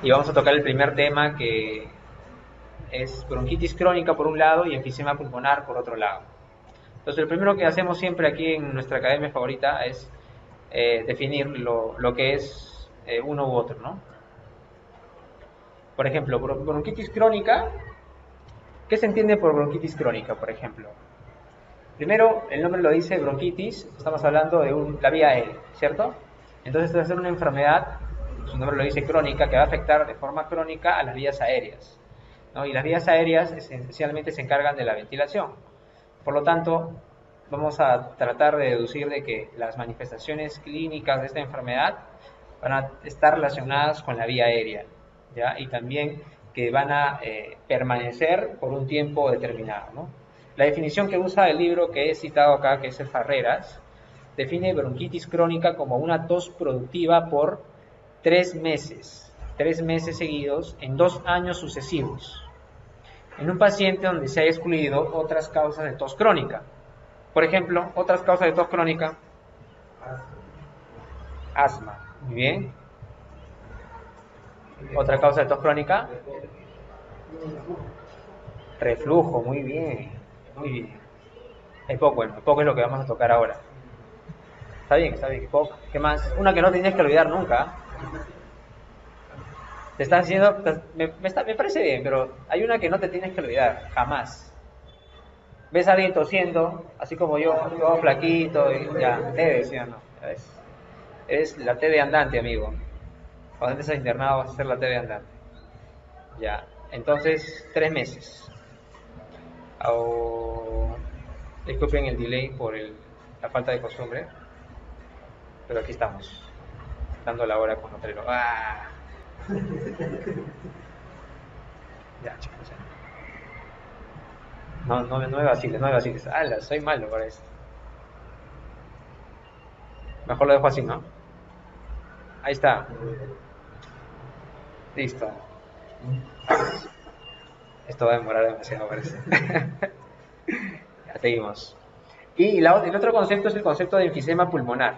Y vamos a tocar el primer tema, que es bronquitis crónica por un lado y enfisema pulmonar por otro lado. Entonces, lo primero que hacemos siempre aquí en nuestra academia favorita es definir lo que es uno u otro, ¿no? Por ejemplo, bronquitis crónica, ¿qué se entiende por bronquitis crónica, por ejemplo? Primero, el nombre lo dice, bronquitis, estamos hablando de la vía aérea, ¿cierto? Entonces, va a ser una enfermedad, su nombre lo dice, crónica, que va a afectar de forma crónica a las vías aéreas, ¿no? Y las vías aéreas esencialmente se encargan de la ventilación. Por lo tanto, vamos a tratar de deducir de que las manifestaciones clínicas de esta enfermedad van a estar relacionadas con la vía aérea, ¿ya? Y también que van a permanecer por un tiempo determinado, ¿no? La definición que usa el libro que he citado acá, que es el Farreras, define bronquitis crónica como una tos productiva por 3 meses seguidos en 2 años sucesivos, en un paciente donde se haya excluido otras causas de tos crónica. Por ejemplo, otras causas de tos crónica, asma, muy bien. Otra causa de tos crónica, reflujo, muy bien, muy bien. El poco es lo que vamos a tocar ahora. Está bien, poco. ¿Qué más? Una que no tienes que olvidar nunca. Te estás haciendo, me parece bien, pero hay una que no te tienes que olvidar, jamás. Ves a alguien tosiendo, así como yo, todo flaquito, y ya, TB, ¿sí o no? Es la TB andante, amigo. Cuando estés internado vas a hacer la TB andante. Ya, entonces, 3 meses. O, disculpen el delay por la falta de costumbre, pero aquí estamos, dando la hora con otro reloj. ¡Ah! Ya, chicos, ya. No me vaciles, no me vaciles. ¡Hala! Soy malo para esto. Mejor lo dejo así, ¿no? Ahí está. Listo. Esto va a demorar demasiado, parece. Ya seguimos. Y el otro concepto es el concepto de enfisema pulmonar.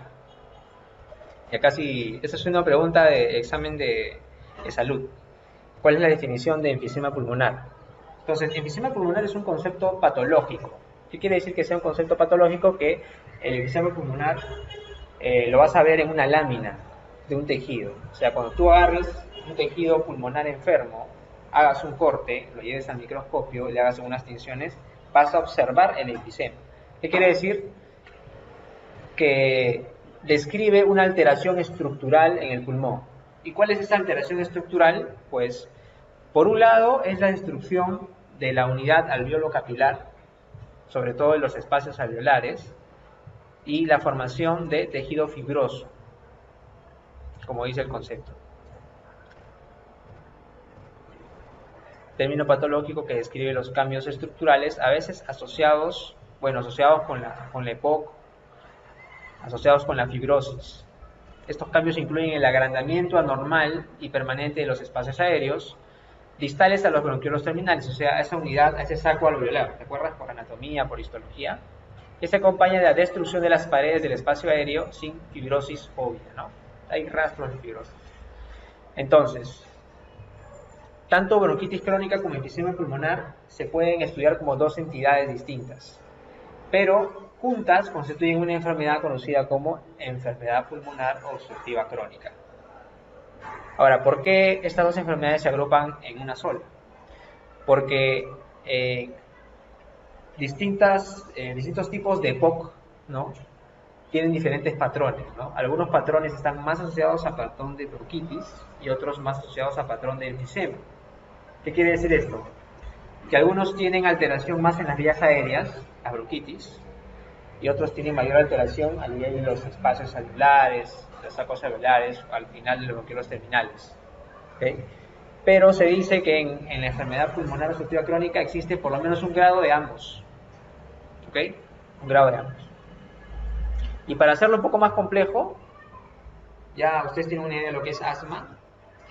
Y acá sí, esa es una pregunta de examen de salud. ¿Cuál es la definición de enfisema pulmonar? Entonces, enfisema pulmonar es un concepto patológico. ¿Qué quiere decir que sea un concepto patológico? Que el enfisema pulmonar lo vas a ver en una lámina de un tejido. O sea, cuando tú agarres un tejido pulmonar enfermo, hagas un corte, lo lleves al microscopio y le hagas unas tinciones, vas a observar el enfisema. ¿Qué quiere decir? Que describe una alteración estructural en el pulmón. ¿Y cuál es esa alteración estructural? Pues, por un lado, es la destrucción de la unidad alveolo-capilar, sobre todo en los espacios alveolares, y la formación de tejido fibroso, como dice el concepto. Término patológico que describe los cambios estructurales, a veces asociados con la EPOC, asociados con la fibrosis. Estos cambios incluyen el agrandamiento anormal y permanente de los espacios aéreos, distales a los bronquiolos terminales, o sea, a esa unidad, a ese saco alveolar, ¿te acuerdas? Por anatomía, por histología, que se acompaña de la destrucción de las paredes del espacio aéreo sin fibrosis obvia, ¿no? Hay rastros de fibrosis. Entonces, tanto bronquitis crónica como enfisema pulmonar se pueden estudiar como dos entidades distintas, pero juntas constituyen una enfermedad conocida como enfermedad pulmonar obstructiva crónica. Ahora, ¿por qué estas dos enfermedades se agrupan en una sola? Porque distintos tipos de EPOC, ¿no?, tienen diferentes patrones, ¿no? Algunos patrones están más asociados a patrón de bronquitis y otros más asociados a patrón de enfisema. ¿Qué quiere decir esto? Que algunos tienen alteración más en las vías aéreas, la bronquitis, y otros tienen mayor alteración a nivel de los espacios alveolares, los sacos alveolares, al final de los bronquiolos terminales. ¿Okay? Pero se dice que en la enfermedad pulmonar obstructiva crónica existe por lo menos un grado de ambos. ¿Ok? Un grado de ambos. Y para hacerlo un poco más complejo, ya ustedes tienen una idea de lo que es asma,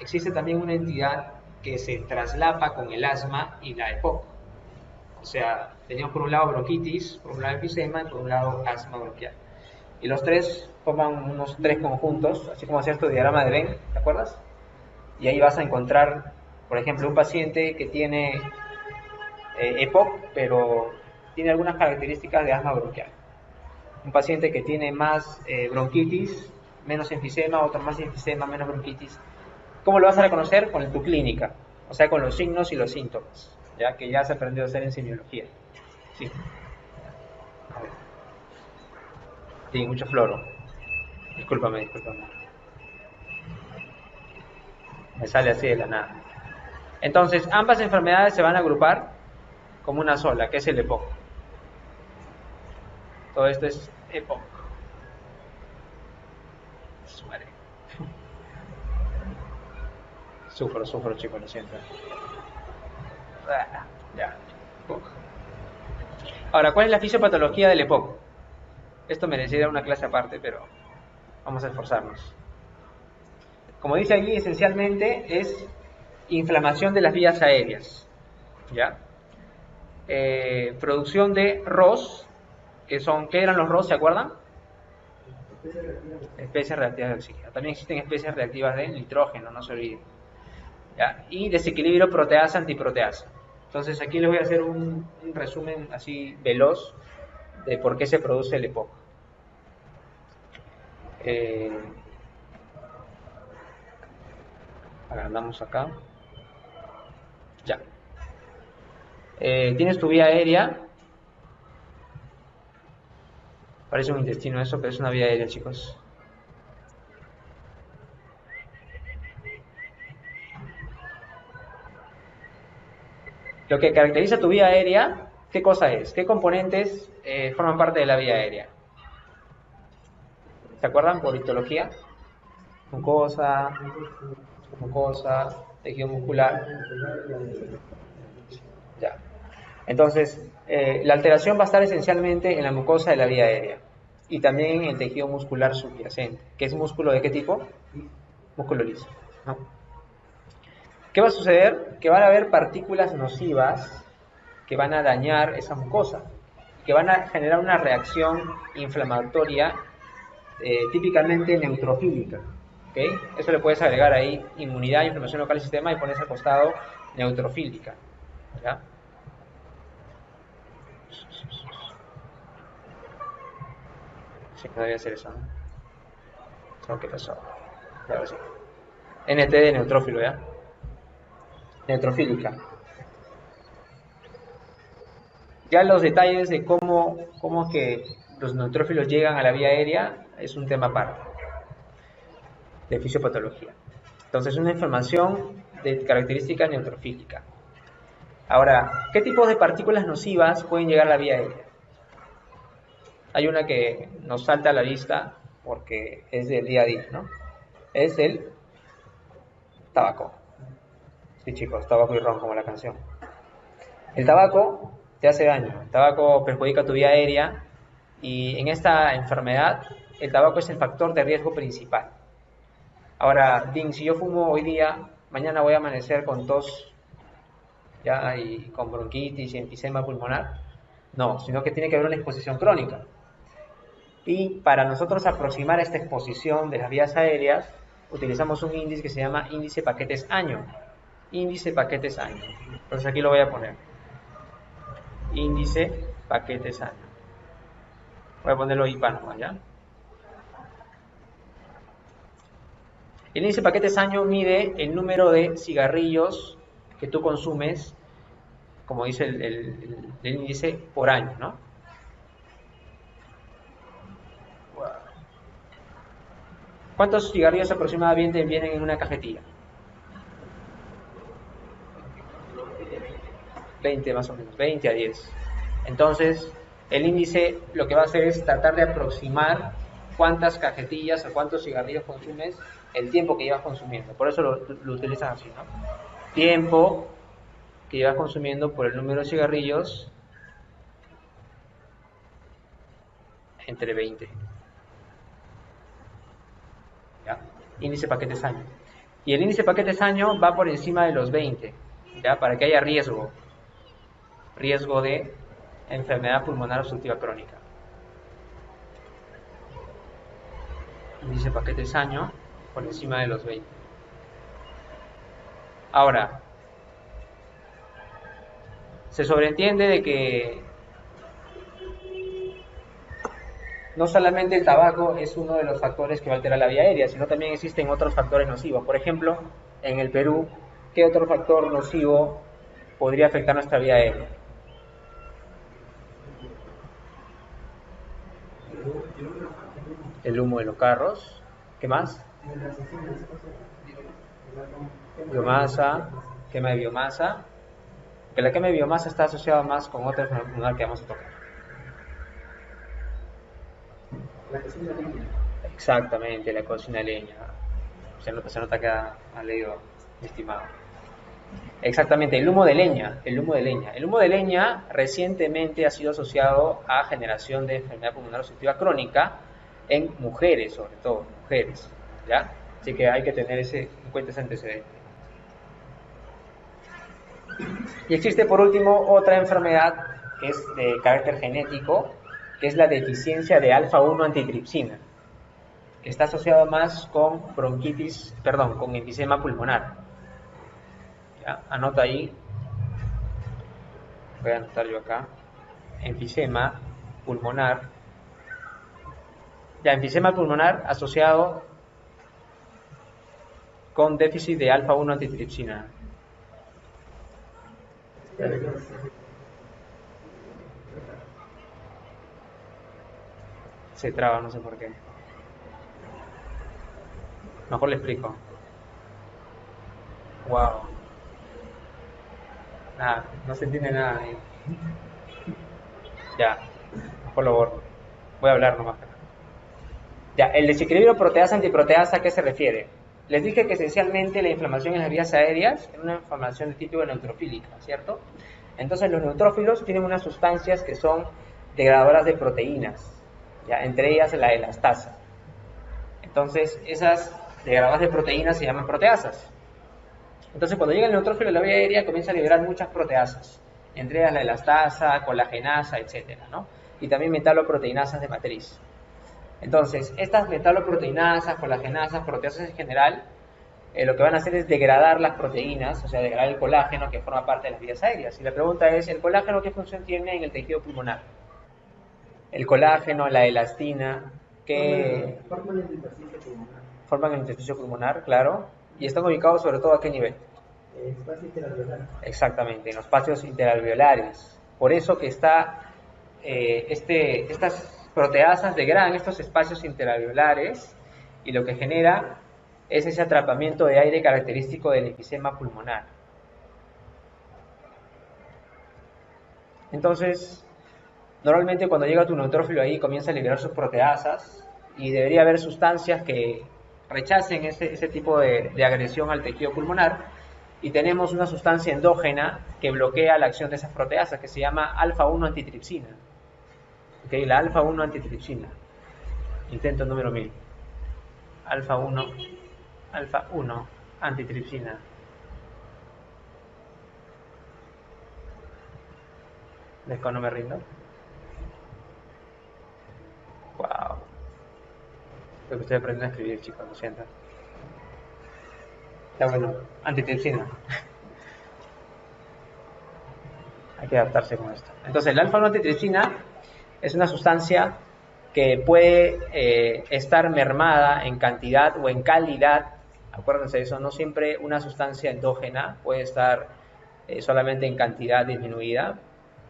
existe también una entidad que se traslapa con el asma y la EPOC. O sea, tenemos por un lado bronquitis, por un lado enfisema y por un lado asma bronquial. Y los tres forman unos tres conjuntos, así como hacía este diagrama de Venn, ¿te acuerdas? y ahí vas a encontrar, por ejemplo, un paciente que tiene EPOC, pero tiene algunas características de asma bronquial. Un paciente que tiene más bronquitis, menos enfisema, otro más enfisema, menos bronquitis. ¿Cómo lo vas a reconocer? Con tu clínica, o sea, con los signos y los síntomas, ya que ya se aprendió a hacer en semiología. Sí. A ver. Sí, mucho floro. Discúlpame. Me sale así de la nada. Entonces, ambas enfermedades se van a agrupar como una sola, que es el EPOC. Todo esto es EPOC. Suare. Sufro, chicos, lo siento. Ya. Ahora, ¿cuál es la fisiopatología del EPOC? Esto merecería una clase aparte, pero vamos a esforzarnos. Como dice allí, esencialmente es inflamación de las vías aéreas, ¿ya? Producción de ROS, ¿qué eran los ROS? ¿Se acuerdan? Especies reactivas de oxígeno. También existen especies reactivas de nitrógeno, no se olviden. ¿Ya? Y desequilibrio proteasa-antiproteasa. Entonces aquí les voy a hacer un resumen así veloz de por qué se produce el EPOC. Agrandamos acá. Ya. Tienes tu vía aérea. Parece un intestino eso, pero es una vía aérea, chicos. Lo que caracteriza tu vía aérea, ¿qué cosa es? ¿Qué componentes forman parte de la vía aérea? ¿Se acuerdan por histología? Mucosa, tejido muscular. Ya. Entonces, la alteración va a estar esencialmente en la mucosa de la vía aérea y también en el tejido muscular subyacente, que es músculo de qué tipo? Músculo liso, ¿no? ¿Qué va a suceder? Que van a haber partículas nocivas que van a dañar esa mucosa, que van a generar una reacción inflamatoria típicamente neutrofílica. ¿Okay? Eso le puedes agregar ahí inmunidad, inflamación local del sistema y pones al costado neutrofílica. ¿Ya? Sí, no debía hacer eso, ¿no? ¿Qué pasó? Claro, sí. NT de neutrófilo, ¿ya? Neutrofílica. Ya los detalles de cómo que los neutrófilos llegan a la vía aérea es un tema aparte de fisiopatología. Entonces, una inflamación de característica neutrofílica. Ahora, ¿qué tipos de partículas nocivas pueden llegar a la vía aérea? Hay una que nos salta a la vista porque es del día a día, ¿no? Es el tabaco. Sí, chicos, tabaco y ron, como la canción. El tabaco te hace daño, el tabaco perjudica tu vía aérea y en esta enfermedad el tabaco es el factor de riesgo principal. Ahora, Dean, si yo fumo hoy día, mañana voy a amanecer con tos, ya, y con bronquitis y enfisema pulmonar. No, sino que tiene que haber una exposición crónica. Y para nosotros aproximar esta exposición de las vías aéreas, utilizamos un índice que se llama índice paquetes año. Índice paquetes año. Entonces aquí lo voy a poner. Índice paquetes año. Voy a ponerlo IPA nomás, ¿ya? El índice paquetes año mide el número de cigarrillos que tú consumes, como dice el índice, por año, ¿no? ¿Cuántos cigarrillos aproximadamente vienen en una cajetilla? 20 más o menos, 20 a 10. Entonces, el índice lo que va a hacer es tratar de aproximar cuántas cajetillas o cuántos cigarrillos consumes, el tiempo que llevas consumiendo. Por eso lo utilizan así, ¿no? Tiempo que llevas consumiendo por el número de cigarrillos entre 20. ¿Ya? Índice paquetes año. Y el índice paquetes año va por encima de los 20, ¿ya? Para que haya riesgo de enfermedad pulmonar obstructiva crónica. Índice paquetes año por encima de los 20. Ahora, se sobreentiende de que no solamente el tabaco es uno de los factores que va a alterar la vía aérea, sino también existen otros factores nocivos. Por ejemplo, en el Perú, ¿qué otro factor nocivo podría afectar nuestra vía aérea? El humo de los carros. ¿Qué más? Biomasa, quema de biomasa. Que la quema de biomasa está asociada más con otra enfermedad que vamos a tocar. Exactamente, la cocina de leña. Se nota que ha leído, mi estimado. Exactamente, el humo de leña, el humo de leña. El humo de leña recientemente ha sido asociado a generación de enfermedad pulmonar obstructiva crónica en mujeres, sobre todo, mujeres, ¿ya? Así que hay que tener en cuenta ese antecedente. Y existe por último otra enfermedad que es de carácter genético, que es la deficiencia de alfa-1 antitripsina, que está asociado más con bronquitis, perdón, con enfisema pulmonar. ¿Ya? Anota ahí, voy a anotar yo acá, enfisema pulmonar. Ya, enfisema pulmonar asociado con déficit de alfa-1 antitripsina. Se traba, no sé por qué. Mejor le explico. Wow. Nada, no se entiende nada ahí. Ya, mejor lo borro. Voy a hablar nomás. Ya, el desequilibrio proteasa-antiproteasa, ¿a qué se refiere? Les dije que esencialmente la inflamación en las vías aéreas es una inflamación de tipo neutrofílica, ¿cierto? Entonces los neutrófilos tienen unas sustancias que son degradadoras de proteínas, ¿ya? Entre ellas la elastasa. Entonces esas degradadoras de proteínas se llaman proteasas. Entonces cuando llega el neutrófilo a la vía aérea comienza a liberar muchas proteasas, entre ellas la elastasa, colagenasa, etcétera, ¿no? Y también metaloproteinasas de matriz. Entonces, estas metaloproteinasas, colagenasas, proteasas en general, lo que van a hacer es degradar las proteínas, o sea, degradar el colágeno que forma parte de las vías aéreas. Y la pregunta es, ¿el colágeno qué función tiene en el tejido pulmonar? El colágeno, la elastina, ¿qué forman el intersticio pulmonar? Claro. ¿Y están ubicados sobre todo a qué nivel? Espacio interalveolar. Exactamente, en los espacios interalveolares. Por eso que está estas proteasas degradan estos espacios interalveolares y lo que genera es ese atrapamiento de aire característico del enfisema pulmonar. Entonces, normalmente cuando llega tu neutrófilo ahí comienza a liberar sus proteasas y debería haber sustancias que rechacen ese tipo de agresión al tejido pulmonar y tenemos una sustancia endógena que bloquea la acción de esas proteasas que se llama alfa-1 antitripsina. Okay, la alfa-1 antitripsina. Intento número 1000. Alfa-1 antitripsina. Después no me rindo. Wow. Lo que estoy aprendiendo a escribir, chicos, lo siento. Está bueno. Antitripsina. Hay que adaptarse con esto. Entonces, la alfa-1 antitripsina es una sustancia que puede estar mermada en cantidad o en calidad. Acuérdense de eso, no siempre una sustancia endógena puede estar solamente en cantidad disminuida.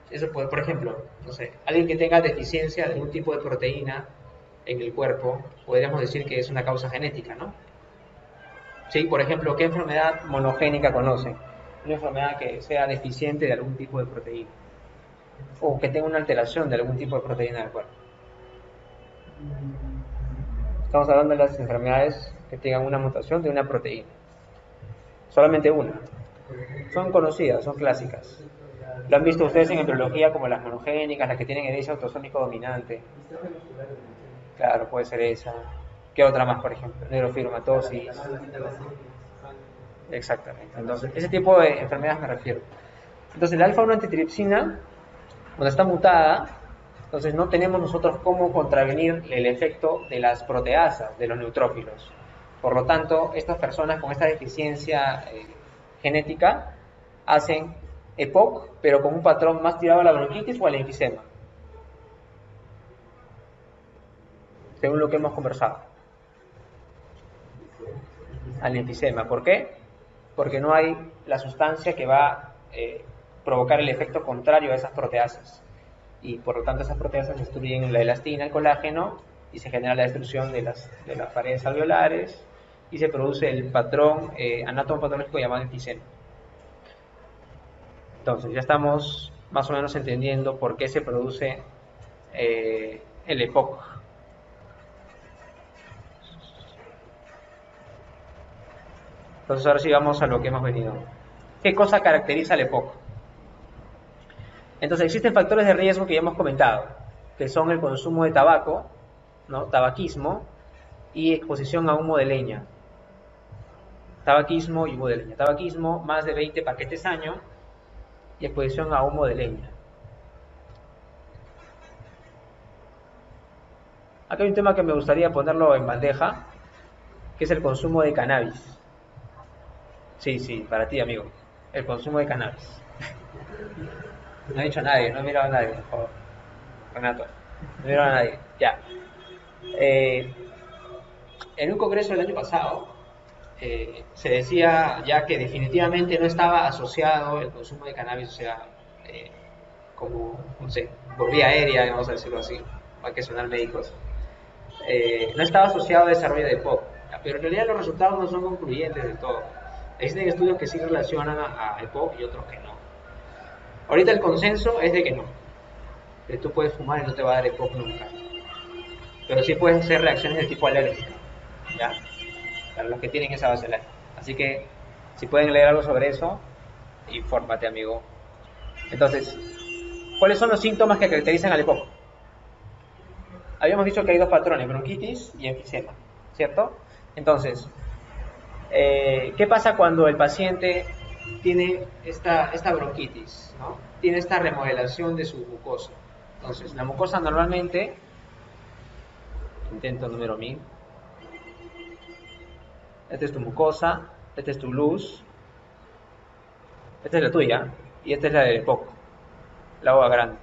Eso puede, por ejemplo, no sé, alguien que tenga deficiencia de algún tipo de proteína en el cuerpo, podríamos decir que es una causa genética, ¿no? Sí, por ejemplo, ¿qué enfermedad monogénica conocen? Una enfermedad que sea deficiente de algún tipo de proteína o que tenga una alteración de algún tipo de proteína del cuerpo. Estamos hablando de las enfermedades que tengan una mutación de una proteína. Solamente una. Son conocidas, son clásicas. Lo han visto ustedes en embriología como las monogénicas, las que tienen herencia autosómico dominante. Claro, puede ser esa. ¿Qué otra más, por ejemplo? Neurofibromatosis. Exactamente. Entonces, ese tipo de enfermedades me refiero. Entonces, la alfa-1 antitripsina, cuando está mutada, entonces no tenemos nosotros cómo contravenir el efecto de las proteasas, de los neutrófilos. Por lo tanto, estas personas con esta deficiencia genética hacen EPOC, pero con un patrón más tirado a la bronquitis o al enfisema, según lo que hemos conversado. Al enfisema. ¿Por qué? Porque no hay la sustancia que va a provocar el efecto contrario a esas proteasas. Y por lo tanto esas proteasas destruyen la elastina, el colágeno, y se genera la destrucción de las paredes alveolares y se produce el patrón anatomopatológico llamado enfisema. Entonces ya estamos más o menos entendiendo por qué se produce el EPOC. Entonces ahora sí vamos a lo que hemos venido. ¿Qué cosa caracteriza el EPOC? Entonces existen factores de riesgo que ya hemos comentado, que son el consumo de tabaco, ¿no? Tabaquismo y exposición a humo de leña. Tabaquismo y humo de leña. Tabaquismo, más de 20 paquetes año, y exposición a humo de leña. Acá hay un tema que me gustaría ponerlo en bandeja, que es el consumo de cannabis. Sí, para ti, amigo. El consumo de cannabis. No ha dicho a nadie, no he mirado a nadie, por favor. Renato, no he mirado a nadie. Ya. En un congreso del año pasado, se decía ya que definitivamente no estaba asociado el consumo de cannabis, o sea, como, no sé, por vía aérea, vamos a decirlo así, hay que sonar médicos, no estaba asociado al desarrollo de EPOC, pero en realidad los resultados no son concluyentes del todo. Existen estudios que sí relacionan a EPOC y otros que no. Ahorita el consenso es de que no, que tú puedes fumar y no te va a dar EPOC nunca, pero sí puedes hacer reacciones de tipo alérgico, ¿ya? Para los que tienen esa base alérgica. Así que si pueden leer algo sobre eso, infórmate, amigo. Entonces, ¿cuáles son los síntomas que caracterizan al EPOC? Habíamos dicho que hay dos patrones, bronquitis y enfisema, ¿cierto? Entonces, ¿qué pasa cuando el paciente tiene esta bronquitis, ¿no? Tiene esta remodelación de su mucosa? Entonces, la mucosa normalmente, intento número 1000, esta es tu mucosa, esta es tu luz, esta es la tuya y esta es la del EPOC, la hoja grande.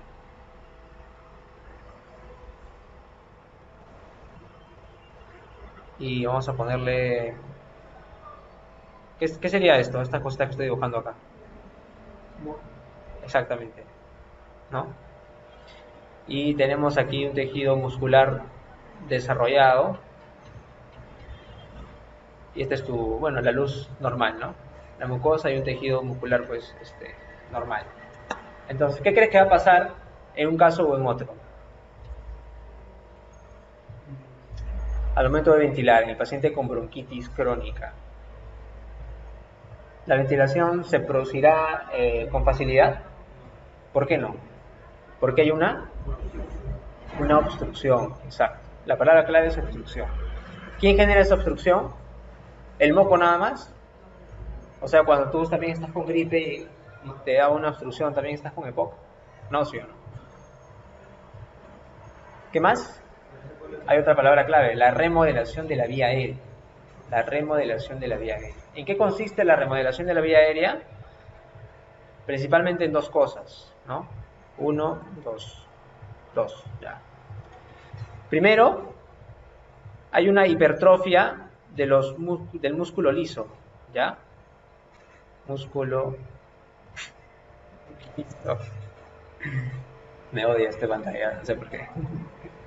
Y vamos a ponerle... ¿Qué sería esto? Esta cosita que estoy dibujando acá. Exactamente, ¿no? Y tenemos aquí un tejido muscular desarrollado. Y esta es tu, bueno, la luz normal, ¿no? La mucosa y un tejido muscular, pues, normal. Entonces, ¿qué crees que va a pasar en un caso o en otro? Al momento de ventilar en el paciente con bronquitis crónica, ¿la ventilación se producirá con facilidad? ¿Por qué no? Porque hay una obstrucción, exacto. La palabra clave es obstrucción. ¿Quién genera esa obstrucción? ¿El moco nada más? O sea, cuando tú también estás con gripe y te da una obstrucción, ¿también estás con EPOC? No, ¿sí o no? ¿Qué más? Hay otra palabra clave, la remodelación de la vía aérea. La remodelación de la vía aérea. ¿En qué consiste la remodelación de la vía aérea? Principalmente en dos cosas, ¿no? 1, 2, ya. Primero, hay una hipertrofia del músculo liso, ¿ya? Músculo liso. Me odia esta pantalla, no sé por qué.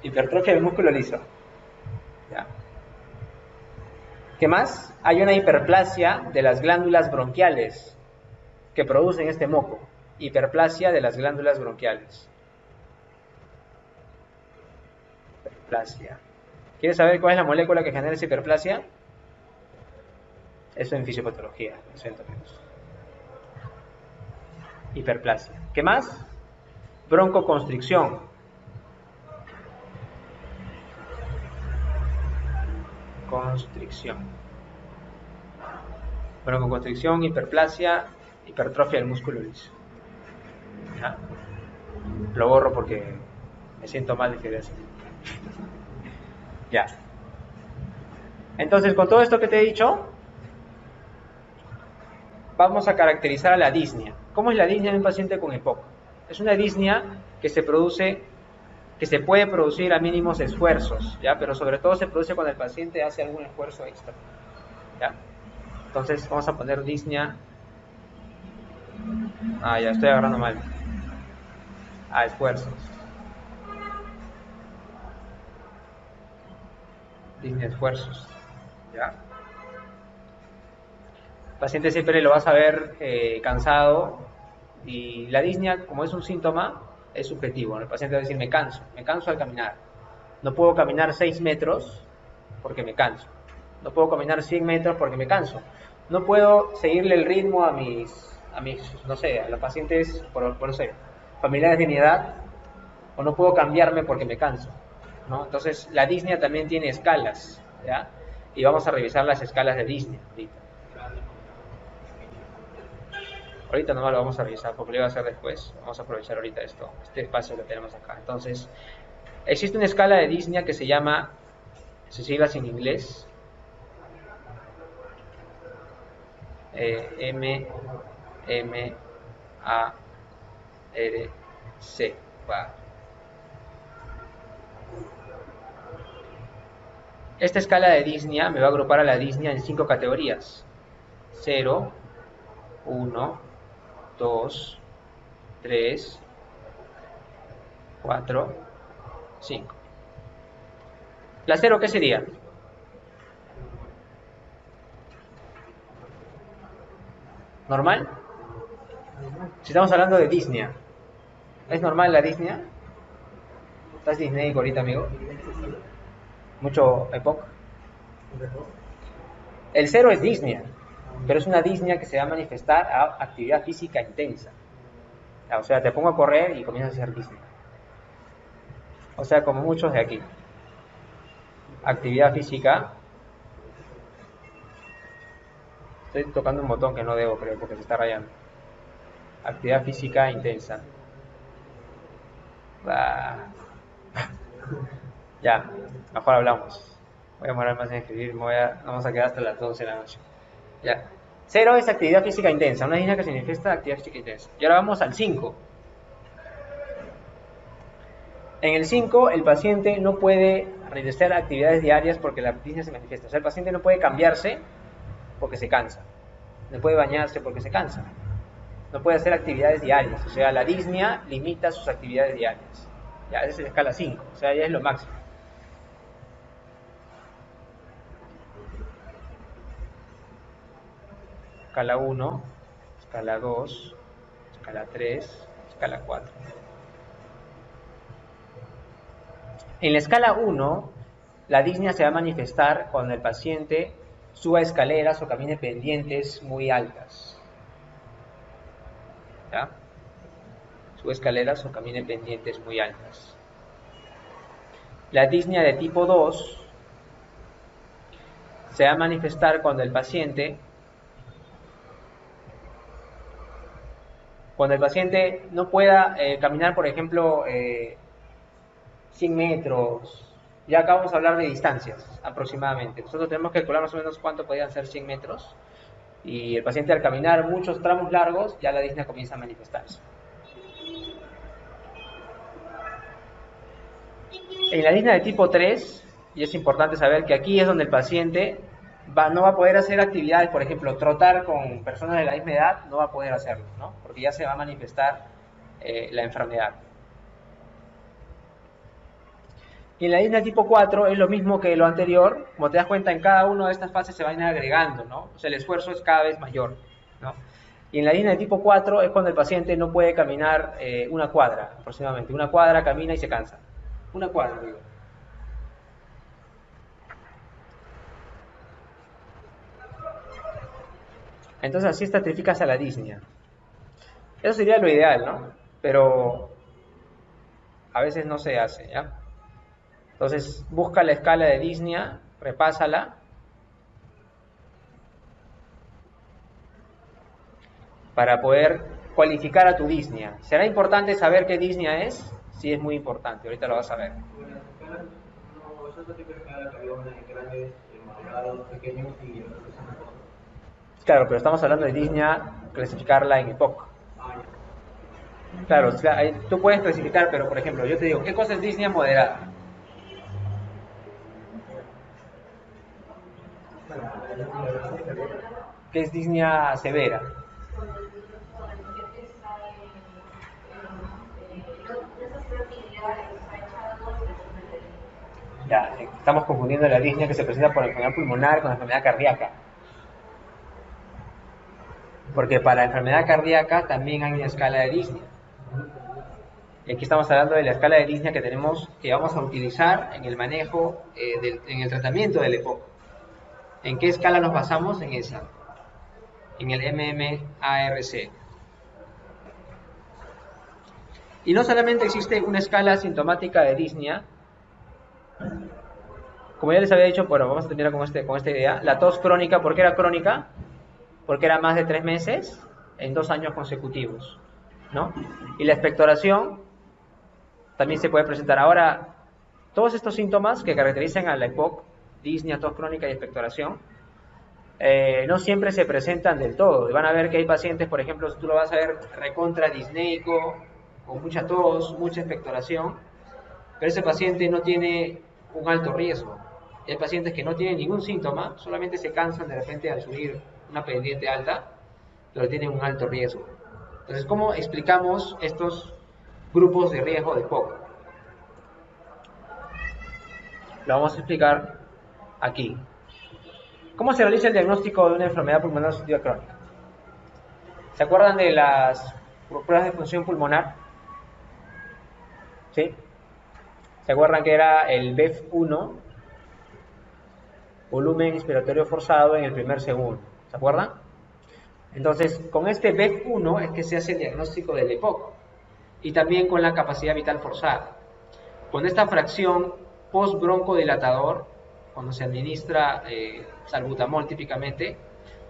Hipertrofia del músculo liso. ¿Ya? ¿Qué más? Hay una hiperplasia de las glándulas bronquiales que producen este moco. Hiperplasia de las glándulas bronquiales. Hiperplasia. ¿Quieres saber cuál es la molécula que genera esa hiperplasia? Eso en fisiopatología, lo siento, amigos. Hiperplasia. ¿Qué más? Broncoconstricción. Broncoconstricción, hiperplasia, hipertrofia del músculo liso. ¿Ya? Lo borro porque me siento mal de que veas. Ya. Entonces, con todo esto que te he dicho, vamos a caracterizar a la disnea. ¿Cómo es la disnea en un paciente con EPOC? Es una disnea que se puede producir a mínimos esfuerzos, ¿ya? Pero sobre todo se produce cuando el paciente hace algún esfuerzo extra, ¿ya? Entonces vamos a poner disnea. Ya estoy agarrando mal. Esfuerzos. Disnea esfuerzos, ¿ya? El paciente siempre lo vas a ver cansado, y la disnea, como es un síntoma, es subjetivo. El paciente va a decir, me canso al caminar. No puedo caminar 6 metros porque me canso. No puedo caminar 100 metros porque me canso. No puedo seguirle el ritmo a mis no sé, a los pacientes, no sé, familiares de mi edad, o no puedo cambiarme porque me canso, ¿no? Entonces, la disnea también tiene escalas, ¿ya? Y vamos a revisar las escalas de disnea ahorita. Ahorita nomás lo vamos a revisar porque lo iba a hacer después. Vamos a aprovechar ahorita este espacio que tenemos acá. Entonces, existe una escala de disnea que se llama, sus siglas en inglés, MMARC. Esta escala de disnea me va a agrupar a la disnea en 5 categorías: 0, 1, 2, 3, 4, 5. ¿La 0 qué sería? ¿Normal? Si estamos hablando de disnea, ¿es normal la disnea? ¿Estás disneico ahorita, amigo? ¿Mucho EPOC? El 0 es disnea, pero es una disnea que se va a manifestar a actividad física intensa. O sea, te pongo a correr y comienzas a hacer disnea. O sea, como muchos de aquí. Actividad física. Estoy tocando un botón que no debo, creo, porque se está rayando. Actividad física intensa. Ya, mejor hablamos. Voy a demorar más en escribir, vamos a quedar hasta las 12 de la noche. Ya. 0 es actividad física intensa, una disnea que se manifiesta actividad física intensa. Y ahora vamos al 5. En el 5, el paciente no puede realizar actividades diarias porque la disnea se manifiesta. O sea, el paciente no puede cambiarse porque se cansa. No puede bañarse porque se cansa. No puede hacer actividades diarias. O sea, la disnea limita sus actividades diarias. Ya, esa es la escala 5. O sea, ya es lo máximo. Escala 1, escala 2, escala 3, escala 4. En la escala 1, la disnea se va a manifestar cuando el paciente suba escaleras o camine pendientes muy altas. ¿Ya? Sube escaleras o camine pendientes muy altas. La disnea de tipo 2 se va a manifestar cuando el paciente no pueda caminar, por ejemplo, 100 metros. Ya acabamos de hablar de distancias aproximadamente. Nosotros tenemos que calcular más o menos cuánto podrían ser 100 metros. Y el paciente, al caminar muchos tramos largos, ya la disnea comienza a manifestarse. En la disnea de tipo 3, y es importante saber que aquí es donde el paciente no va a poder hacer actividades, por ejemplo, trotar con personas de la misma edad, no va a poder hacerlo, ¿no? Porque ya se va a manifestar la enfermedad. Y en la disnea tipo 4 es lo mismo que lo anterior. Como te das cuenta, en cada una de estas fases se van agregando, ¿no? O sea, el esfuerzo es cada vez mayor, ¿no? Y en la disnea de tipo 4 es cuando el paciente no puede caminar una cuadra, aproximadamente. Una cuadra, camina y se cansa. Una cuadra, digo. Entonces así estratificas a la disnea. Eso sería lo ideal, ¿no? Pero a veces no se hace, ¿ya? Entonces busca la escala de disnea, repásala, para poder cualificar a tu disnea. ¿Será importante saber qué disnea es? Sí, es muy importante, ahorita lo vas a ver. Claro, pero estamos hablando de disnea, clasificarla en EPOC. Claro, o sea, tú puedes clasificar, pero por ejemplo, yo te digo, ¿qué cosa es disnea moderada? ¿Qué es disnea severa? Ya, estamos confundiendo la disnea que se presenta por enfermedad pulmonar con la enfermedad cardíaca. Porque para la enfermedad cardíaca también hay una escala de disnea. Y aquí estamos hablando de la escala de disnea que tenemos, que vamos a utilizar en el manejo, en el tratamiento del EPOC. ¿En qué escala nos basamos? En esa, en el MMARC. Y no solamente existe una escala sintomática de disnea, como ya les había dicho, bueno, vamos a terminar con esta idea. La tos crónica, ¿por qué era crónica? Porque era más de 3 meses en 2 años consecutivos, ¿no? Y la expectoración también se puede presentar. Ahora, todos estos síntomas que caracterizan a la EPOC, disnea, tos crónica y expectoración, no siempre se presentan del todo. Van a ver que hay pacientes, por ejemplo, tú lo vas a ver recontra disneico, con mucha tos, mucha expectoración, pero ese paciente no tiene un alto riesgo. Hay pacientes que no tienen ningún síntoma, solamente se cansan de repente al subir una pendiente alta, pero tienen un alto riesgo. Entonces, ¿cómo explicamos estos grupos de riesgo de EPOC? Lo vamos a explicar aquí. ¿Cómo se realiza el diagnóstico de una enfermedad pulmonar obstructiva crónica? ¿Se acuerdan de las pruebas de función pulmonar? ¿Sí? ¿Se acuerdan que era el BEF1, volumen inspiratorio forzado en el primer segundo? ¿Se acuerdan? Entonces, con este BEF1 es que se hace el diagnóstico del EPOC y también con la capacidad vital forzada. Con esta fracción post-broncodilatador, cuando se administra salbutamol típicamente,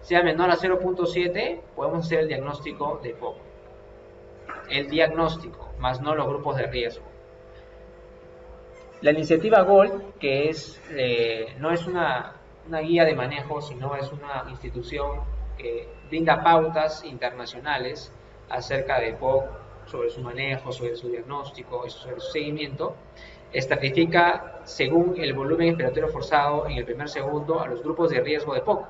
sea menor a 0.7, podemos hacer el diagnóstico de EPOC. El diagnóstico, más no los grupos de riesgo. La iniciativa GOLD, que no es una guía de manejo, sino es una institución que brinda pautas internacionales acerca de EPOC, sobre su manejo, sobre su diagnóstico, sobre su seguimiento, estratifica según el volumen inspiratorio forzado en el primer segundo a los grupos de riesgo de EPOC.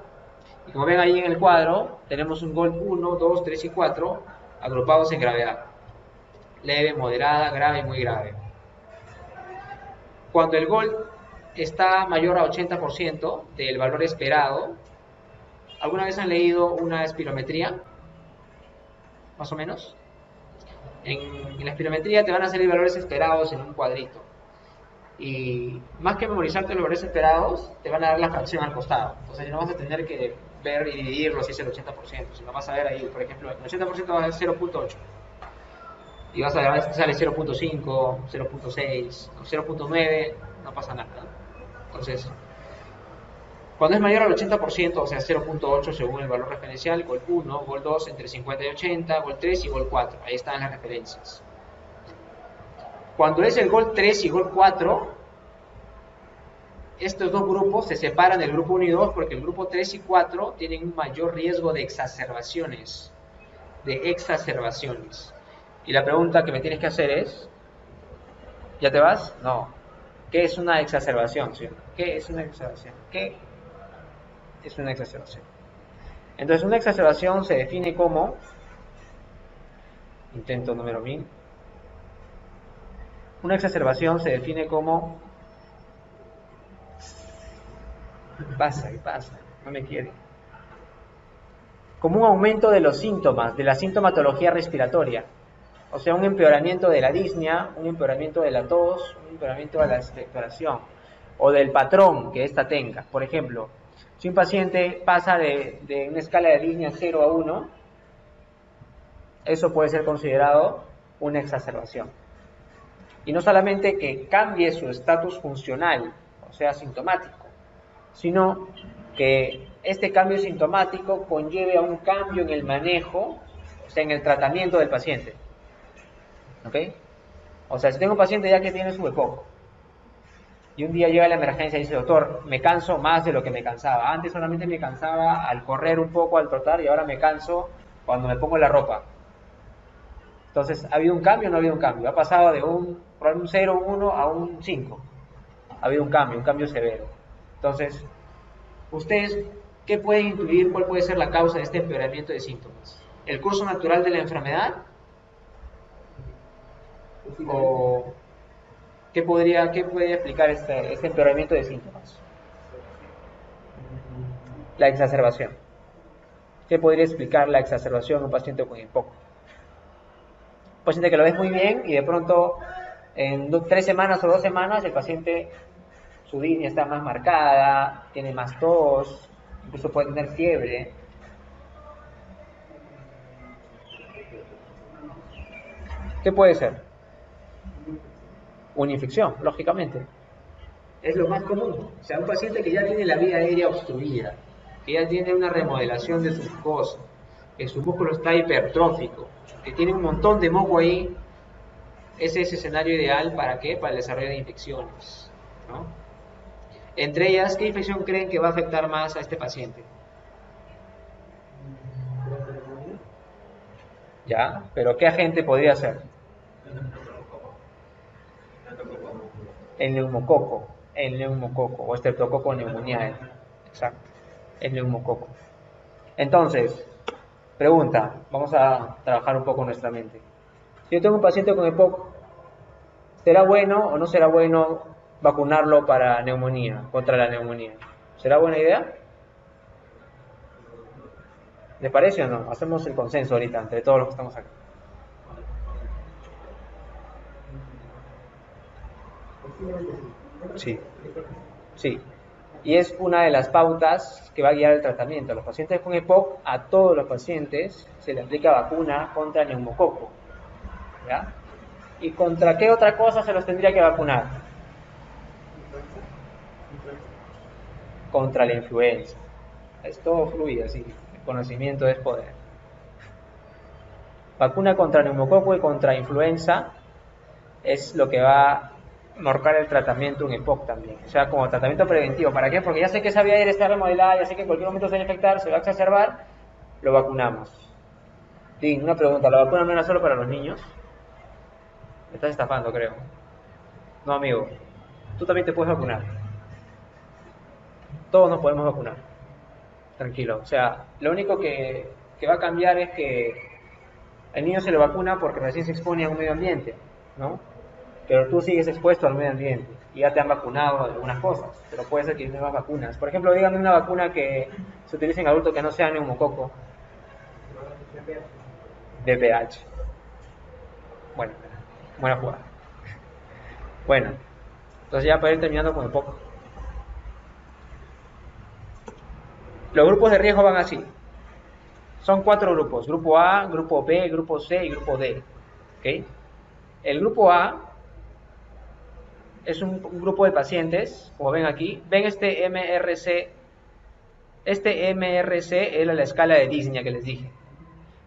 Y como ven ahí en el cuadro, tenemos un GOLD 1, 2, 3 y 4 agrupados en gravedad. Leve, moderada, grave y muy grave. Cuando el GOLD está mayor a 80% del valor esperado, ¿alguna vez han leído una espirometría? Más o menos. En la espirometría te van a salir valores esperados en un cuadrito. Y más que memorizarte los valores esperados, te van a dar la fracción al costado. Entonces no vas a tener que ver y dividirlo si es el 80%, sino vas a ver ahí, por ejemplo, el 80% va a ser 0.8. Y vas a ver si sale 0.5, 0.6, 0.9, no pasa nada. Entonces, cuando es mayor al 80%, o sea 0.8 según el valor referencial, GOL 1, GOL 2 entre 50 y 80, GOL 3 y GOL 4, ahí están las referencias. Cuando es el GOL 3 y GOL 4, estos dos grupos se separan del grupo 1 y 2 porque el grupo 3 y 4 tienen un mayor riesgo de exacerbaciones. Y la pregunta que me tienes que hacer es, ¿ya te vas? No. ¿Qué es una exacerbación? ¿Sí? ¿Qué es una exacerbación? ¿Qué es una exacerbación? Entonces, una exacerbación se define como, intento número 1000, una exacerbación se define como, ¿qué pasa? No me quiere. Como un aumento de los síntomas, de la sintomatología respiratoria. O sea, un empeoramiento de la disnea, un empeoramiento de la tos, un empeoramiento de la expectoración o del patrón que ésta tenga. Por ejemplo, si un paciente pasa de una escala de disnea 0 a 1, eso puede ser considerado una exacerbación. Y no solamente que cambie su estatus funcional, o sea, sintomático, sino que este cambio sintomático conlleve a un cambio en el manejo, o sea, en el tratamiento del paciente. ¿Ok? O sea, si tengo un paciente ya que tiene su EPOC Y un día llega la emergencia y dice, doctor, me canso más de lo que me cansaba. Antes solamente me cansaba al correr un poco, al trotar, y ahora me canso cuando me pongo la ropa. Entonces, ¿ha habido un cambio o no ha habido un cambio? Ha pasado de un 0, 1 a un 5. Ha habido un cambio severo. Entonces, ¿ustedes qué pueden intuir? ¿Cuál puede ser la causa de este empeoramiento de síntomas? ¿El curso natural de la enfermedad? ¿O qué puede explicar este empeoramiento de síntomas? La exacerbación. ¿Qué podría explicar la exacerbación en un paciente con EPOC? Un paciente que lo ves muy bien y de pronto en 3 semanas o 2 semanas el paciente, su disnea está más marcada, tiene más tos, incluso puede tener fiebre. ¿Qué puede ser? Una infección, lógicamente. Es lo más común. O sea, un paciente que ya tiene la vía aérea obstruida, que ya tiene una remodelación de su mucosa, que su músculo está hipertrófico, que tiene un montón de moco ahí, ese es el escenario ideal ¿para qué? Para el desarrollo de infecciones, ¿no? Entre ellas, ¿qué infección creen que va a afectar más a este paciente? ¿Ya? ¿Pero qué agente podría ser? El neumococo o estreptococo neumoniae. Exacto, el neumococo. Entonces, pregunta, vamos a trabajar un poco nuestra mente. Si yo tengo un paciente con EPOC, ¿será bueno o no será bueno vacunarlo para neumonía, contra la neumonía? ¿Será buena idea? ¿Le parece o no? Hacemos el consenso ahorita entre todos los que estamos aquí. Sí, sí. Y es una de las pautas que va a guiar el tratamiento. A los pacientes con EPOC, a todos los pacientes se les aplica vacuna contra el neumococo. ¿Ya? ¿Y contra qué otra cosa se los tendría que vacunar? Contra la influenza. Es todo fluye así. El conocimiento es poder. Vacuna contra neumococo y contra influenza es lo que va a marcar el tratamiento en EPOC también. O sea, como tratamiento preventivo. ¿Para qué? Porque ya sé que esa vía aérea está remodelada, ya sé que en cualquier momento se va a infectar, se va a exacerbar, lo vacunamos. Sí, una pregunta, ¿la vacuna no era solo para los niños? Me estás estafando, creo. No, amigo, tú también te puedes vacunar. Todos nos podemos vacunar. Tranquilo. O sea, lo único que va a cambiar es que el niño se le vacuna porque recién se expone a un medio ambiente, ¿no? Pero tú sigues expuesto al medio ambiente y ya te han vacunado de algunas cosas, pero puede ser que hay nuevas vacunas. Por ejemplo, díganme una vacuna que se utilice en adultos que no sea neumococo. DPH. Bueno, buena jugada. Bueno, entonces ya para ir terminando con el poco. Los grupos de riesgo van así. Son 4 grupos. Grupo A, grupo B, grupo C y grupo D. ¿Okay? El grupo A es un grupo de pacientes, como ven aquí. Ven este MRC. Este MRC era la escala de Disney que les dije.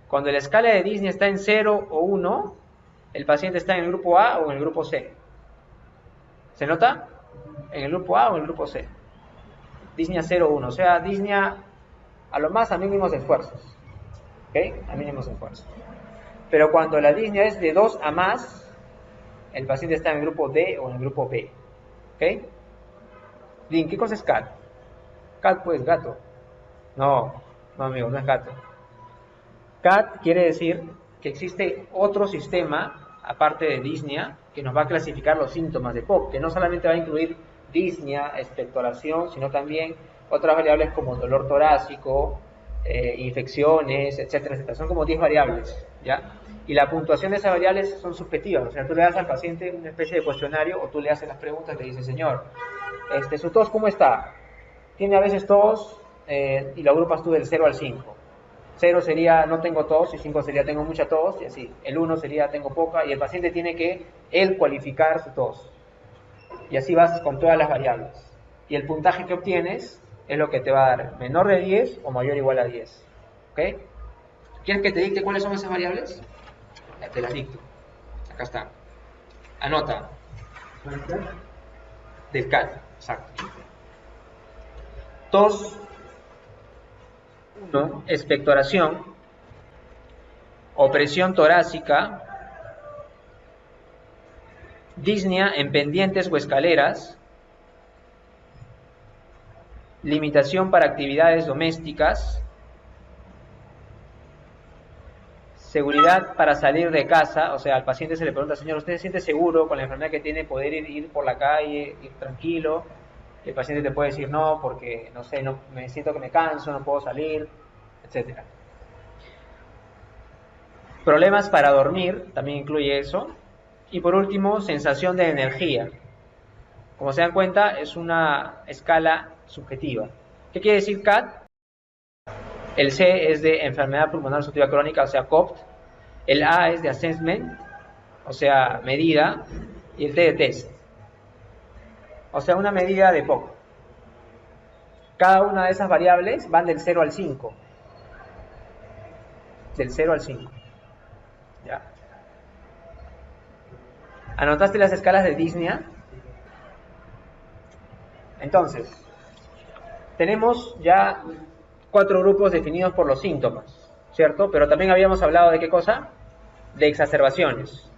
Cuando la escala de Disney está en 0 o 1, el paciente está en el grupo A o en el grupo C. ¿Se nota? En el grupo A o en el grupo C. Disney 0 o 1. O sea, Disney a lo más a mínimos esfuerzos. ¿Ok? A mínimos esfuerzos. Pero cuando la disnea es de 2 a más, el paciente está en el grupo D o en el grupo B. ¿Ok? Din, ¿qué cosa es CAT? CAT, pues, gato. No, amigo, no es gato. CAT quiere decir que existe otro sistema, aparte de disnea, que nos va a clasificar los síntomas de POC, que no solamente va a incluir disnea, expectoración, sino también otras variables como dolor torácico, infecciones, etcétera, etcétera. Son como 10 variables, ¿ya? Y la puntuación de esas variables son subjetivas. O sea, tú le das al paciente una especie de cuestionario o tú le haces las preguntas y le dices, señor, ¿su tos cómo está? Tiene a veces tos y lo agrupas tú del 0 al 5. 0 sería no tengo tos y 5 sería tengo mucha tos y así. El 1 sería tengo poca y el paciente tiene que él cualificar su tos. Y así vas con todas las variables. Y el puntaje que obtienes es lo que te va a dar menor de 10 o mayor o igual a 10. ¿Ok? ¿Quieres que te dicte cuáles son esas variables? Ya te las dicto. Acá está. Anota. Del CAT, exacto. Tos, 1. Expectoración o presión torácica, disnea en pendientes o escaleras, limitación para actividades domésticas, seguridad para salir de casa, o sea, al paciente se le pregunta, señor, ¿usted se siente seguro con la enfermedad que tiene poder ir por la calle, ir tranquilo? El paciente te puede decir no, porque, no sé, no, me siento que me canso, no puedo salir, etc. Problemas para dormir, también incluye eso. Y por último, sensación de energía. Como se dan cuenta, es una escala subjetiva. ¿Qué quiere decir CAT? El C es de enfermedad pulmonar obstructiva crónica, o sea, COPT. El A es de assessment, o sea, medida. Y el T de test, o sea, una medida de POC. Cada una de esas variables van del 0 al 5. Del 0 al 5. ¿Ya? ¿Anotaste las escalas de disnea? Entonces, tenemos ya 4 grupos definidos por los síntomas, ¿cierto? Pero también habíamos hablado de ¿qué cosa? De exacerbaciones,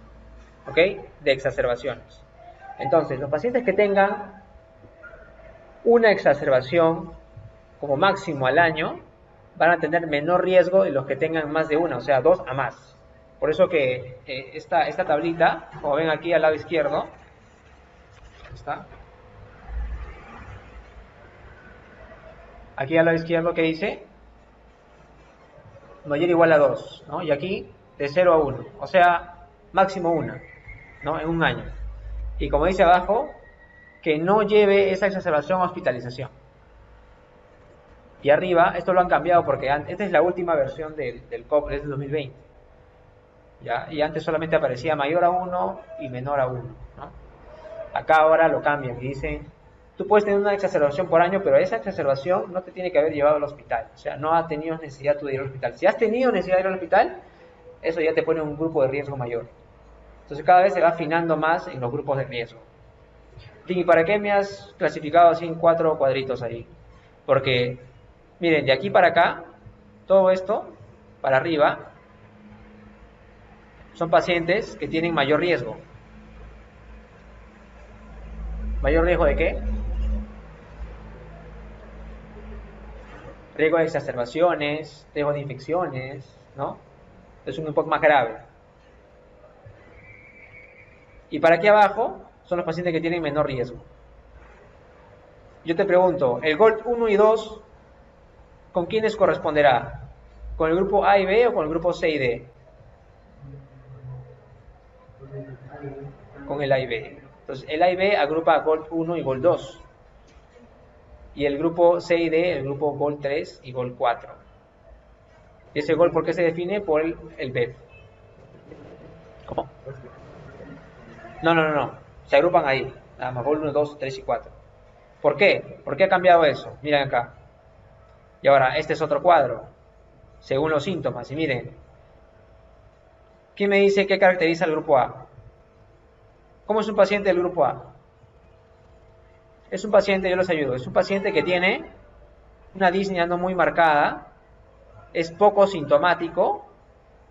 ¿ok? De exacerbaciones. Entonces, los pacientes que tengan una exacerbación como máximo al año van a tener menor riesgo de los que tengan más de una, o sea, 2 a más. Por eso que esta tablita, como ven aquí al lado izquierdo, ¿está? Aquí al lado izquierdo, ¿qué dice? Mayor o igual a 2, ¿no? Y aquí de 0 a 1, o sea, máximo 1, ¿no? En un año. Y como dice abajo, que no lleve esa exacerbación a hospitalización. Y arriba, esto lo han cambiado porque esta es la última versión del COP, es de 2020. ¿Ya? Y antes solamente aparecía mayor a 1 y menor a 1, ¿no? Acá ahora lo cambian y dicen, tú puedes tener una exacerbación por año, pero esa exacerbación no te tiene que haber llevado al hospital. O sea, no has tenido necesidad tú de ir al hospital. Si has tenido necesidad de ir al hospital, eso ya te pone en un grupo de riesgo mayor. Entonces cada vez se va afinando más en los grupos de riesgo. ¿Y para qué me has clasificado así en 4 cuadritos ahí? Porque, miren, de aquí para acá, todo esto, para arriba, son pacientes que tienen mayor riesgo. ¿Mayor riesgo de qué? Riesgo de exacerbaciones, riesgo de infecciones, ¿no? Es un poco más grave. Y para aquí abajo son los pacientes que tienen menor riesgo. Yo te pregunto, ¿el GOLD 1 y 2 con quiénes corresponderá? ¿Con el grupo A y B o con el grupo C y D? Con el A y B. Entonces, el A y B agrupa a GOLD 1 y GOLD 2. Y el grupo C y D, el grupo GOLD 3 y GOLD 4. ¿Y ese GOLD por qué se define? Por el BEP. ¿Cómo? No. Se agrupan ahí. Nada más, GOLD 1, 2, 3 y 4. ¿Por qué? ¿Por qué ha cambiado eso? Miren acá. Y ahora, este es otro cuadro. Según los síntomas. Y miren. ¿Quién me dice qué caracteriza al grupo A? ¿Cómo es un paciente del grupo A? Es un paciente, yo les ayudo, es un paciente que tiene una disnea no muy marcada, es poco sintomático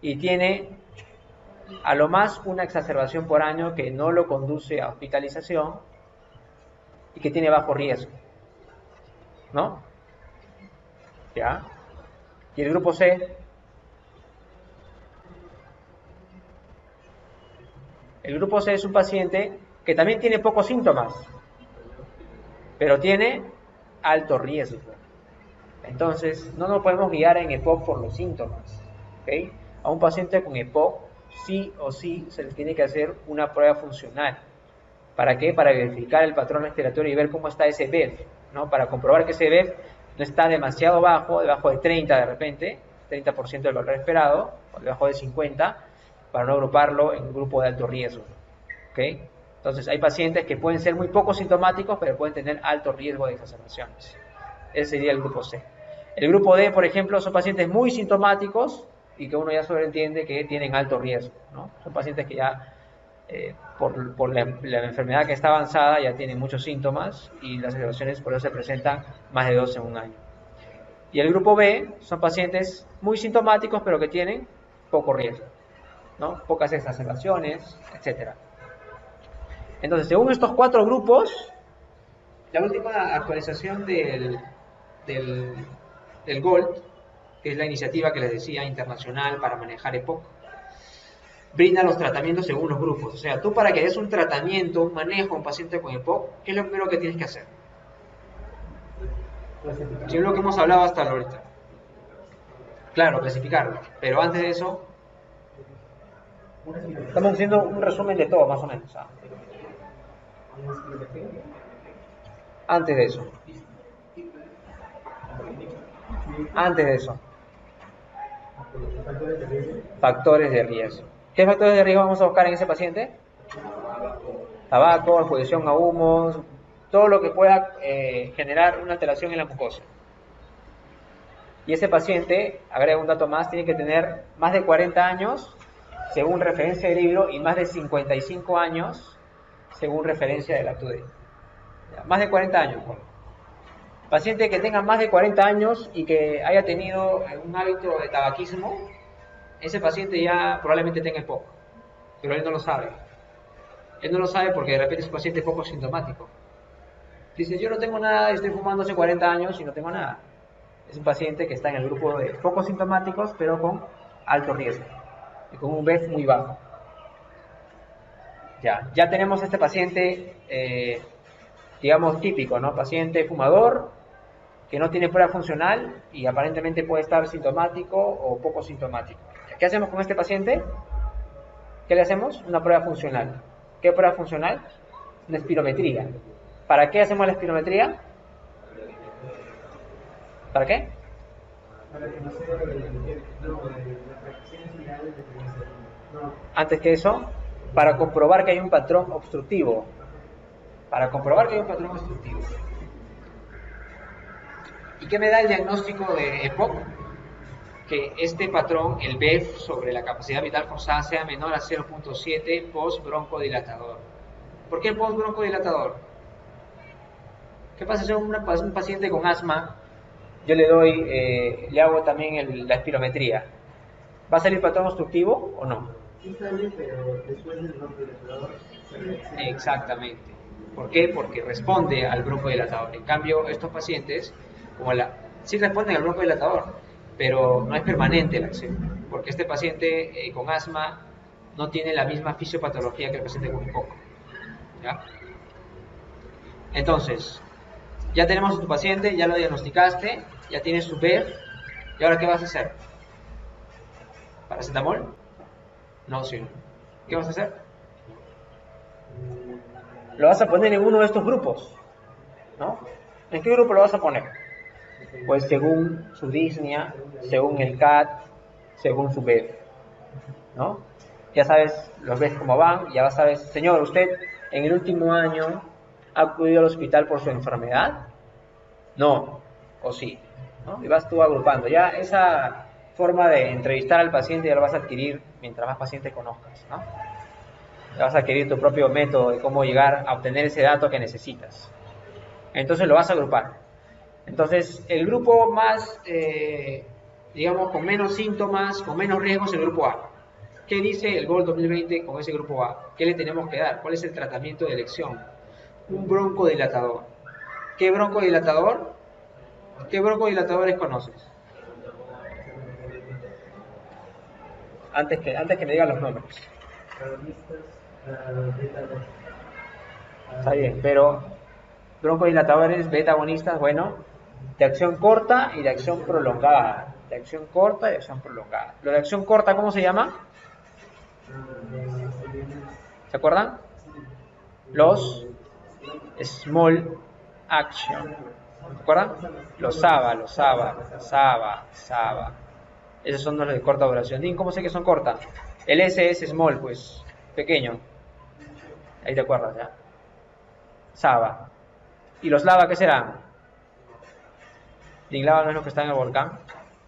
y tiene a lo más una exacerbación por año que no lo conduce a hospitalización y que tiene bajo riesgo, ¿no? ¿Ya? ¿Y el grupo C? El grupo C es un paciente que también tiene pocos síntomas, pero tiene alto riesgo. Entonces, no nos podemos guiar en EPOC por los síntomas, ¿ok? A un paciente con EPOC, sí o sí, se le tiene que hacer una prueba funcional. ¿Para qué? Para verificar el patrón respiratorio y ver cómo está ese BEF, ¿no? Para comprobar que ese BEF no está demasiado bajo, debajo de 30 de repente, 30% del valor esperado, o debajo de 50, para no agruparlo en un grupo de alto riesgo, ¿ok? Entonces, hay pacientes que pueden ser muy poco sintomáticos, pero pueden tener alto riesgo de exacerbaciones. Ese sería el grupo C. El grupo D, por ejemplo, son pacientes muy sintomáticos y que uno ya sobreentiende que tienen alto riesgo, ¿no? Son pacientes que ya por la enfermedad que está avanzada, ya tiene muchos síntomas y las elevaciones por eso se presentan más de 2 en un año. Y el grupo B son pacientes muy sintomáticos pero que tienen poco riesgo, ¿no? Pocas exacerbaciones, etc. Entonces, según estos 4 grupos, la última actualización del GOLD, que es la iniciativa que les decía internacional para manejar EPOC, brinda los tratamientos según los grupos. O sea, tú para que des un tratamiento, un manejo a un paciente con EPOC, ¿qué es lo primero que tienes que hacer? Sí, es lo que hemos hablado hasta ahorita. Claro, clasificarlo. Pero antes de eso, estamos haciendo un resumen de todo, más o menos. Antes de eso. Antes de eso. Factores de riesgo. ¿Qué factores de riesgo vamos a buscar en ese paciente? Tabaco, exposición a humos, todo lo que pueda generar una alteración en la mucosa. Y ese paciente, agrega un dato más, tiene que tener más de 40 años, según referencia del libro, y más de 55 años, según referencia de la TUDE. Más de 40 años. Bueno. Paciente que tenga más de 40 años y que haya tenido un hábito de tabaquismo, ese paciente ya probablemente tenga EPOC, pero él no lo sabe. Él no lo sabe porque de repente es un paciente poco sintomático. Dice, yo no tengo nada, estoy fumando hace 40 años y no tengo nada. Es un paciente que está en el grupo de pocos sintomáticos, pero con alto riesgo y con un BEF muy bajo. Ya tenemos este paciente, digamos, típico, ¿no? Paciente fumador, que no tiene prueba funcional y aparentemente puede estar sintomático o poco sintomático. ¿Qué hacemos con este paciente? ¿Qué le hacemos? Una prueba funcional. ¿Qué prueba funcional? Una espirometría. ¿Para qué hacemos la espirometría? ¿Para qué? Antes que eso, para comprobar que hay un patrón obstructivo. Para comprobar que hay un patrón obstructivo. ¿Y qué me da el diagnóstico de EPOC? Que este patrón, el BEF sobre la capacidad vital forzada, sea menor a 0.7 post-broncodilatador. ¿Por qué post-broncodilatador? ¿Qué pasa si un paciente con asma, yo le hago también la espirometría? ¿Va a salir patrón obstructivo o no? Sí sale, pero después del broncodilatador. Exactamente. ¿Por qué? Porque responde al broncodilatador. En cambio, estos pacientes, sí responden al broncodilatador, pero no es permanente la acción, porque este paciente con asma no tiene la misma fisiopatología que el paciente con EPOC. ¿Ya? Entonces, ya tenemos a tu paciente, ya lo diagnosticaste, ya tienes su BEF, ¿y ahora qué vas a hacer? ¿Paracetamol? No, sí. ¿Qué vas a hacer? Lo vas a poner en uno de estos grupos, ¿no? ¿En qué grupo lo vas a poner? Pues según su disnea, según el CAT, según su BEF, ¿no? Ya sabes los BEF cómo van, ya sabes, señor, usted en el último año ha acudido al hospital por su enfermedad, no, o sí, ¿no? Y vas tú agrupando, ya esa forma de entrevistar al paciente ya lo vas a adquirir mientras más pacientes conozcas, ¿no? Ya vas a adquirir tu propio método de cómo llegar a obtener ese dato que necesitas. Entonces lo vas a agrupar. Entonces, el grupo más, digamos, con menos síntomas, con menos riesgos, es el grupo A. ¿Qué dice el GOLD 2020 con ese grupo A? ¿Qué le tenemos que dar? ¿Cuál es el tratamiento de elección? Un broncodilatador. ¿Qué broncodilatador? ¿Qué broncodilatadores conoces? Antes que me digan los nombres. Está bien, pero broncodilatadores, beta agonistas, bueno, de acción corta y de acción prolongada. De acción corta y de acción prolongada. Lo de acción corta, ¿cómo se llama? ¿Se acuerdan? Los small action. ¿Se acuerdan? Los SABA. Esos son los de corta duración. ¿Cómo sé que son cortas? El S es small, pues, pequeño. Ahí te acuerdas, ¿ya? SABA. ¿Y los lava qué serán? ¿Lava no es lo que está en el volcán?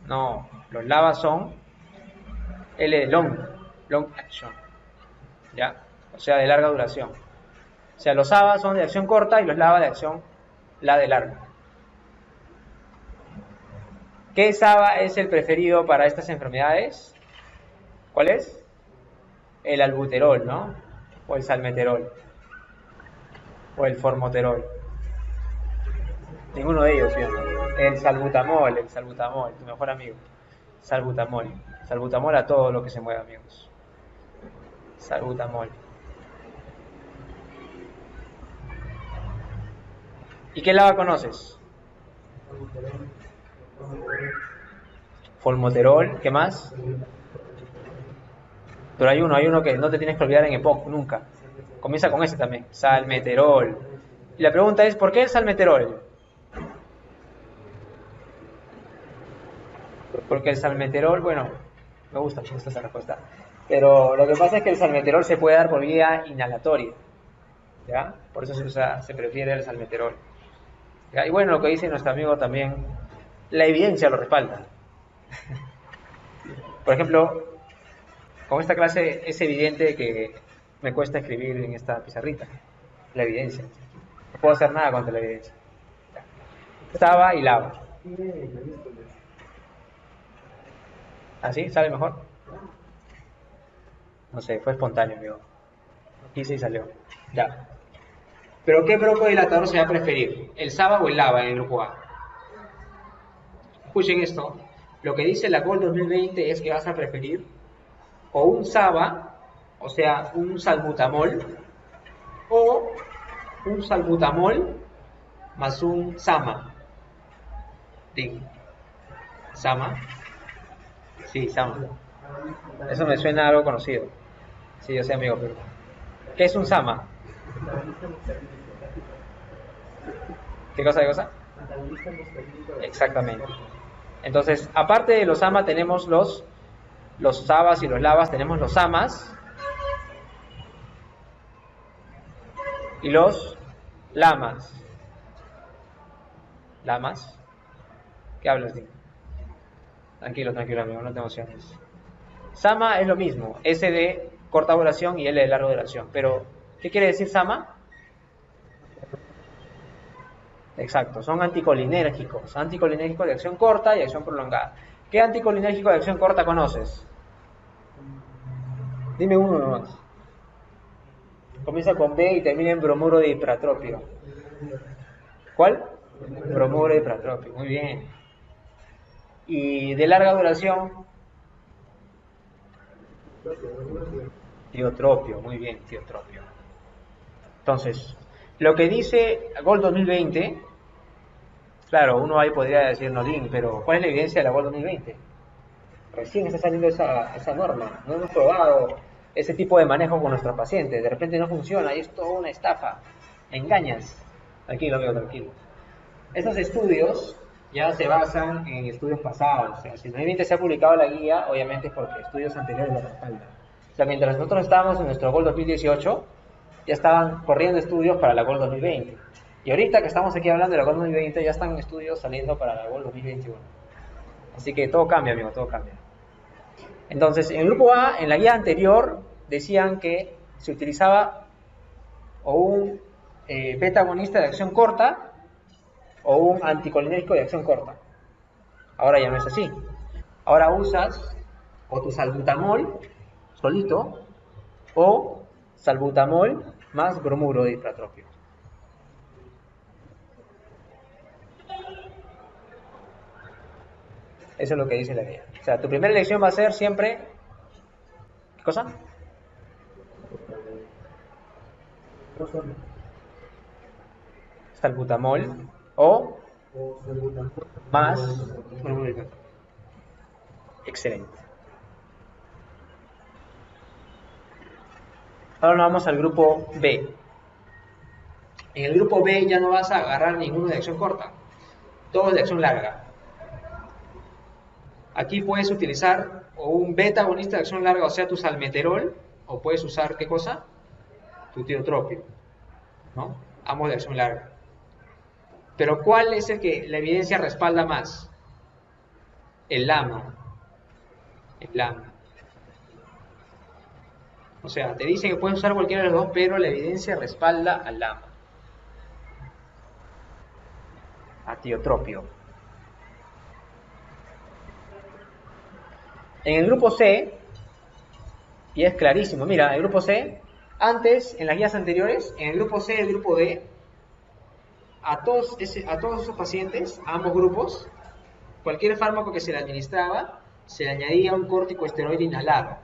No, los lava son long action. ¿Ya? o sea, de larga duración. O sea, los ABA son de acción corta y los LABA de acción de larga. ¿Qué SABA es el preferido para estas enfermedades? ¿Cuál es? El albuterol, ¿no? O el salmeterol. O el formoterol. Ninguno de ellos, ¿sí? El salbutamol, tu mejor amigo. Salbutamol. Salbutamol a todo lo que se mueva, amigos. Salbutamol. ¿Y qué LABA conoces? Formoterol, ¿qué más? Pero hay uno que no te tienes que olvidar en EPOC, nunca. Comienza con ese también, salmeterol. Y la pregunta es, ¿por qué el salmeterol? Porque el salmeterol, bueno, me gusta esa respuesta. Pero lo que pasa es que el salmeterol se puede dar por vía inhalatoria, ¿ya? Por eso se prefiere el salmeterol. ¿Ya? Y bueno, lo que dice nuestro amigo también, la evidencia lo respalda. Por ejemplo, con esta clase es evidente que me cuesta escribir en esta pizarrita. La evidencia. No puedo hacer nada contra la evidencia. SABA y LABA. ¿Así? ¿Sale mejor? No sé, fue espontáneo, amigo. Quise y salió. Ya. ¿Pero qué broncodilatador se va a preferir? ¿El SABA o el LABA en el grupo A? Escuchen esto. Lo que dice la GOL 2020 es que vas a preferir o un SABA, o sea, un salbutamol, o un salbutamol más un SAMA. ¿Sí? ¿SAMA? Sí, SAMA. Eso me suena a algo conocido. Sí, yo sé, amigo, pero ¿qué es un SAMA? ¿Qué cosa, qué cosa? Exactamente. Entonces, aparte de los SAMA tenemos los SABAs y los LABAs, tenemos los SAMAs y los LAMAs. ¿Lamas? ¿Qué hablas, tío? Tranquilo, tranquilo, amigo, no te emociones. SAMA es lo mismo, S de corta duración y L de larga duración. Pero, ¿qué quiere decir SAMA? Exacto, son anticolinérgicos. Anticolinérgicos de acción corta y acción prolongada. ¿Qué anticolinérgico de acción corta conoces? Dime uno nomás. Comienza con B y termina en bromuro de hipratropio. ¿Cuál? Bromuro de hipratropio, muy bien. Y de larga duración, tiotropio, muy bien, tiotropio. Entonces, lo que dice GOL 2020, claro, uno ahí podría decir Nolín, pero ¿cuál es la evidencia de la GOL 2020? Recién está saliendo esa norma, no hemos probado ese tipo de manejo con nuestros pacientes, de repente no funciona y es toda una estafa, engañas. Tranquilo, amigo, tranquilo. Estos estudios ya se basan en estudios pasados, o sea, si 2020 se ha publicado la guía, obviamente es porque estudios anteriores lo respaldan. O sea, mientras nosotros estábamos en nuestro GOL 2018, ya estaban corriendo estudios para la GOL 2020. Y ahorita que estamos aquí hablando de la GOL 2020, ya están estudios saliendo para la GOL 2021. Así que todo cambia, amigo, todo cambia. Entonces, en el grupo A, en la guía anterior, decían que se utilizaba o un beta agonista de acción corta o un anticolinérgico de acción corta. Ahora ya no es así. Ahora usas o tu salbutamol solito o salbutamol más bromuro de hipratropio. Eso es lo que dice la guía. O sea, tu primera elección va a ser siempre... ¿Qué cosa? Salbutamol o más... Excelente. Ahora nos vamos al grupo B. En el grupo B ya no vas a agarrar ninguno de acción corta. Todos de acción larga. Aquí puedes utilizar o un beta agonista de acción larga, o sea, tu salmeterol, o puedes usar, ¿qué cosa? Tu tiotropio, ¿no? Ambos de acción larga. Pero ¿cuál es el que la evidencia respalda más? El LAMA. El LAMA. O sea, te dicen que puedes usar cualquiera de los dos, pero la evidencia respalda al lama. A tiotropio. En el grupo C, y es clarísimo, mira, el grupo C, antes, en las guías anteriores, en el grupo C y el grupo D, a todos esos pacientes, a ambos grupos, cualquier fármaco que se le administraba, se le añadía un corticosteroide inhalado.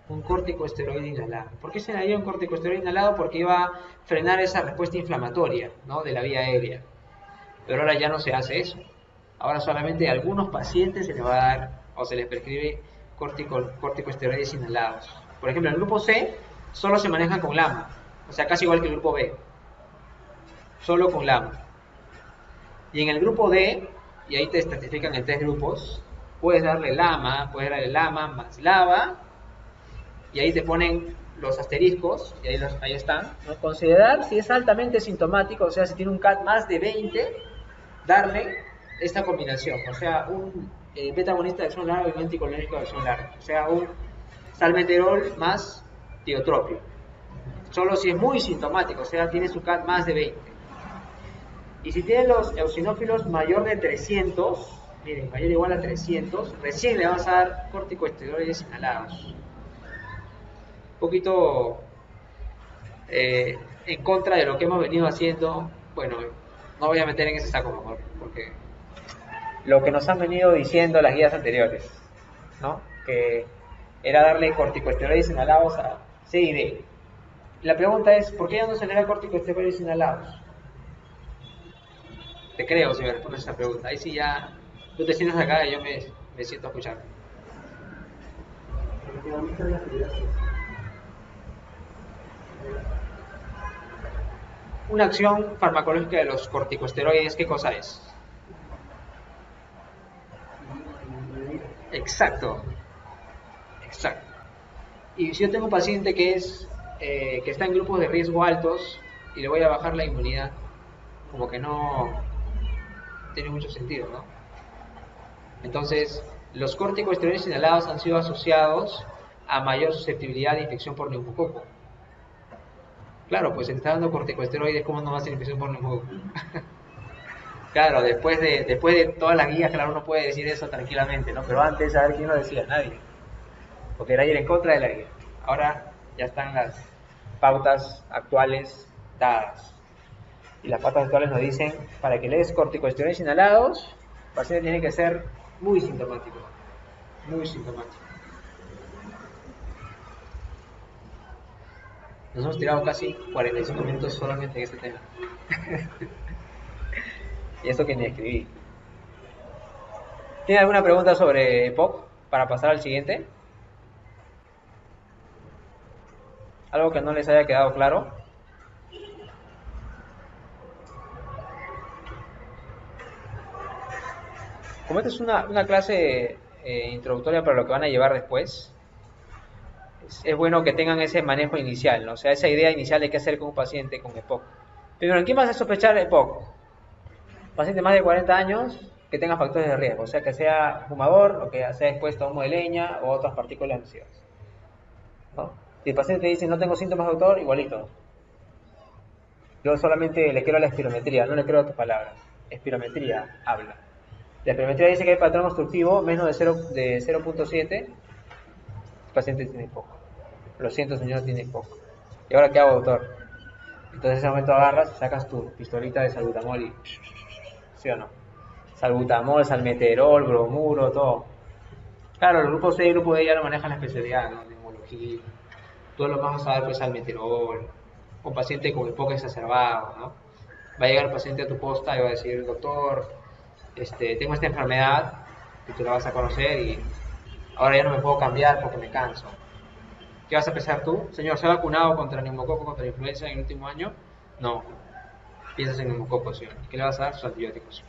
Un corticosteroide inhalado. ¿Por qué se le añadía un corticosteroide inhalado? Porque iba a frenar esa respuesta inflamatoria, ¿no?, de la vía aérea. Pero ahora ya no se hace eso. Ahora solamente a algunos pacientes se les va a dar o se les prescribe corticosteroides inhalados. Por ejemplo, en el grupo C solo se maneja con LAMA, o sea, casi igual que el grupo B, solo con LAMA. Y en el grupo D, y ahí te estratifican en 3 grupos, puedes darle LAMA más LAVA, y ahí te ponen los asteriscos, y ahí están, ¿no? Considerar si es altamente sintomático, o sea, si tiene un CAT más de 20, darle esta combinación, o sea, un beta agonista de acción larga y un anticolinérgico de acción larga, o sea, un salmeterol más tiotropio. Solo si es muy sintomático, o sea, tiene su CAT más de 20. Y si tiene los eosinófilos mayor de 300, miren, mayor o igual a 300, recién le vamos a dar corticosteroides inhalados. Un poquito en contra de lo que hemos venido haciendo. Bueno, no voy a meter en ese saco mejor, porque lo que nos han venido diciendo las guías anteriores, ¿no?, que era darle corticosteroides inhalados a C y D. Y la pregunta es, ¿por qué ya no se le da corticosteroides inhalados? Te creo si me respondes esa pregunta. Ahí sí ya tú te sientas acá y yo me siento a escuchar. Porque aumenta la actividad. Una acción farmacológica de los corticosteroides, ¿qué cosa es? Exacto. Exacto. Y si yo tengo un paciente que está en grupos de riesgo altos y le voy a bajar la inmunidad, como que no tiene mucho sentido, ¿no? Entonces, los corticosteroides inhalados han sido asociados a mayor susceptibilidad de infección por neumococo. Claro, pues si te está dando corticosteroides, ¿cómo no va a ser infección por neumococo? Claro, después de todas las guías, claro, uno puede decir eso tranquilamente, ¿no? Pero antes, a ver quién lo decía, nadie. Porque era ir en contra de la guía. Ahora ya están las pautas actuales dadas. Y las pautas actuales nos dicen, para que le des corticosteroides inhalados, el paciente tiene que ser muy sintomático. Muy sintomático. Nos hemos tirado casi 45 minutos solamente en este tema. Y eso que ni escribí. ¿Tiene alguna pregunta sobre EPOC para pasar al siguiente? ¿Algo que no les haya quedado claro? Como esta es una clase introductoria para lo que van a llevar después, es bueno que tengan ese manejo inicial, ¿no? O sea, esa idea inicial de qué hacer con un paciente con EPOC. Primero, ¿en quién vas a sospechar EPOC? Paciente más de 40 años que tenga factores de riesgo, o sea, que sea fumador o que sea expuesto a humo de leña o otras partículas nocivas, ¿no? Si el paciente dice no tengo síntomas, doctor, igualito. Yo solamente le quiero la espirometría, no le quiero tus palabras. Espirometría, habla. La espirometría dice que hay patrón obstructivo menos de 0.7. El paciente tiene poco. Lo siento, señor, tiene poco. ¿Y ahora qué hago, doctor? Entonces en ese momento agarras y sacas tu pistolita de salbutamol y... ¿sí o no? Salbutamol, salmeterol, bromuro, todo. Claro, el grupo C y el grupo D ya lo manejan la especialidad, ¿no? Neumología. Todos lo vamos a dar pues salmeterol. Un paciente con EPOC exacerbado, ¿no? Va a llegar el paciente a tu posta y va a decir, doctor, tengo esta enfermedad, y tú la vas a conocer y ahora ya no me puedo cambiar porque me canso. ¿Qué vas a pensar tú? Señor, ¿se ha vacunado contra neumococo, contra la influenza en el último año? No. Piensas en neumococo, señor. ¿Qué le vas a dar? Sus antibióticos.